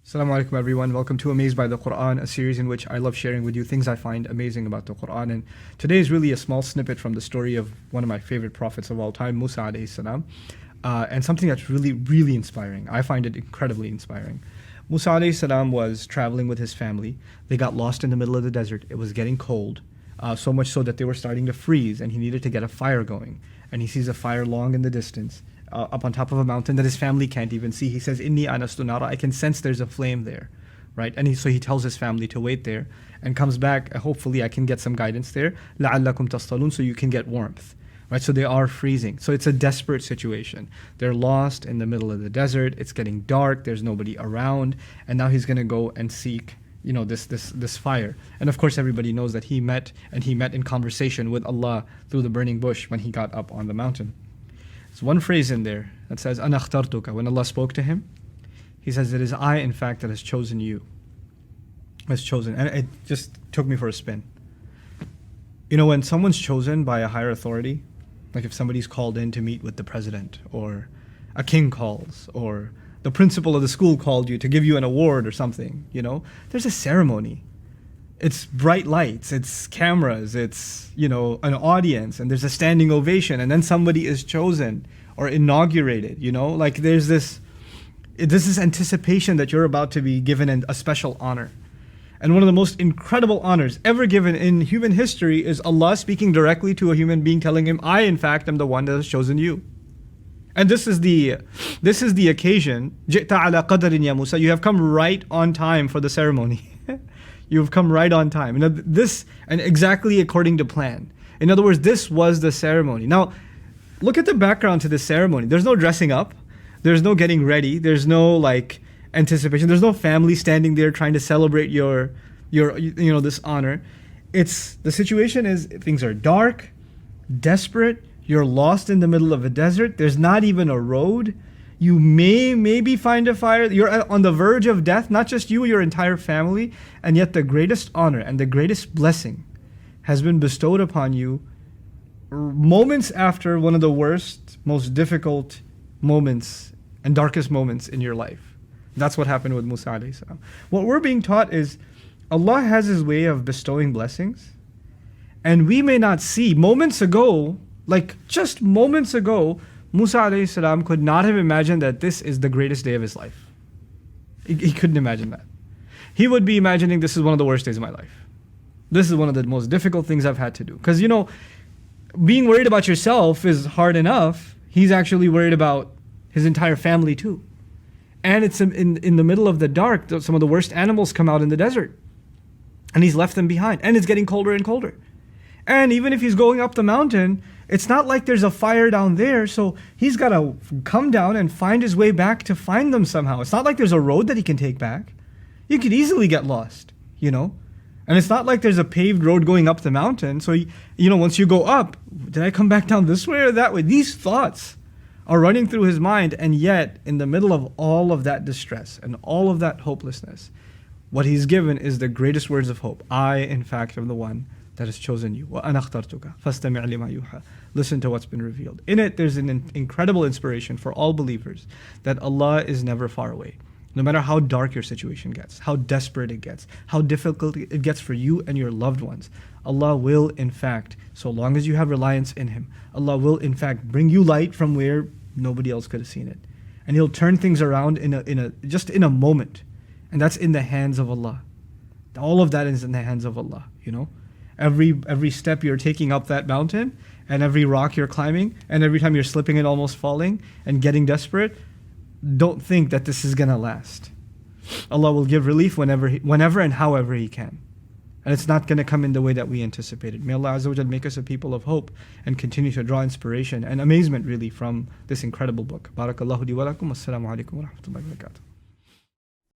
Assalamu alaikum everyone. Welcome to Amazed by the Quran, a series in which I love sharing with you things I find amazing about the Quran. And today is really a small snippet from the story of one of my favorite prophets of all time, Musa alayhi salam, and something that's really, really inspiring. I find it incredibly inspiring. Musa alayhi salam was traveling with his family. They got lost in the middle of the desert. It was getting cold, so much so that they were starting to freeze, and he needed to get a fire going. And he sees a fire long in the distance, up on top of a mountain that his family can't even see. He says, "Inni anastu nara," I can sense there's a flame there, right? And so he tells his family to wait there and comes back. Hopefully I can get some guidance there. لَعَلَّكُمْ تَصْطَلُونَ, so you can get warmth, right? So they are freezing. So it's a desperate situation. They're lost in the middle of the desert. It's getting dark. There's nobody around. And now he's going to go and seek, this fire. And of course everybody knows that he met in conversation with Allah through the burning bush when he got up on the mountain. There's one phrase in there that says, "Ana akhtartuka." When Allah spoke to him, he says, "It is I, in fact, that has chosen you." Has chosen. And it just took me for a spin. When someone's chosen by a higher authority, like if somebody's called in to meet with the president, or a king calls, or the principal of the school called you to give you an award or something, there's a ceremony. It's bright lights, it's cameras, it's, an audience, and there's a standing ovation, and then somebody is chosen or inaugurated, like there's this anticipation that you're about to be given a special honor. And one of the most incredible honors ever given in human history is Allah speaking directly to a human being, telling him, "I, in fact, am the one that has chosen you." And this is the occasion. "Ji'ta ala qadarin ya Musa," you have come right on time for the ceremony. You've come right on time. And exactly according to plan. In other words, this was the ceremony. Now, look at the background to this ceremony. There's no dressing up. There's no getting ready. There's no anticipation. There's no family standing there trying to celebrate your this honor. The situation is things are dark, desperate. You're lost in the middle of a desert. There's not even a road. You may maybe find a fire. You're on the verge of death, not just you, your entire family. And yet the greatest honor and the greatest blessing has been bestowed upon you moments after one of the worst, most difficult moments and darkest moments in your life. That's what happened with Musa alayhi salam. What we're being taught is Allah has His way of bestowing blessings. And we may not see. Just moments ago, Musa alayhi salam could not have imagined that this is the greatest day of his life. He couldn't imagine that. He would be imagining, this is one of the worst days of my life. This is one of the most difficult things I've had to do. Because, being worried about yourself is hard enough. He's actually worried about his entire family too. And it's in the middle of the dark. Some of the worst animals come out in the desert. And he's left them behind. And it's getting colder and colder. And even if he's going up the mountain, it's not like there's a fire down there, so he's got to come down and find his way back to find them somehow. It's not like there's a road that he can take back. You could easily get lost, And it's not like there's a paved road going up the mountain, so, once you go up, did I come back down this way or that way? These thoughts are running through his mind, and yet, in the middle of all of that distress and all of that hopelessness, what he's given is the greatest words of hope. I, in fact, am the one that has chosen you. وَأَنَا اخْتَرْتُكَ فَاسْتَمِعْ لِمَا يُوحَى. Listen to what's been revealed. In it, there's an incredible inspiration for all believers that Allah is never far away. No matter how dark your situation gets, how desperate it gets, how difficult it gets for you and your loved ones, Allah will, in fact, so long as you have reliance in Him, Allah will, in fact, bring you light from where nobody else could have seen it. And He'll turn things around in a moment. And that's in the hands of Allah. All of that is in the hands of Allah, Every step you're taking up that mountain, and every rock you're climbing, and every time you're slipping and almost falling and getting desperate, don't think that this is going to last. Allah will give relief whenever and however He can. And it's not going to come in the way that we anticipated. May Allah Azza wa Jal make us a people of hope and continue to draw inspiration and amazement really from this incredible book. Barakallahu li wa lakum. Assalamu alaikum wa rahmatullahi wa barakatuh.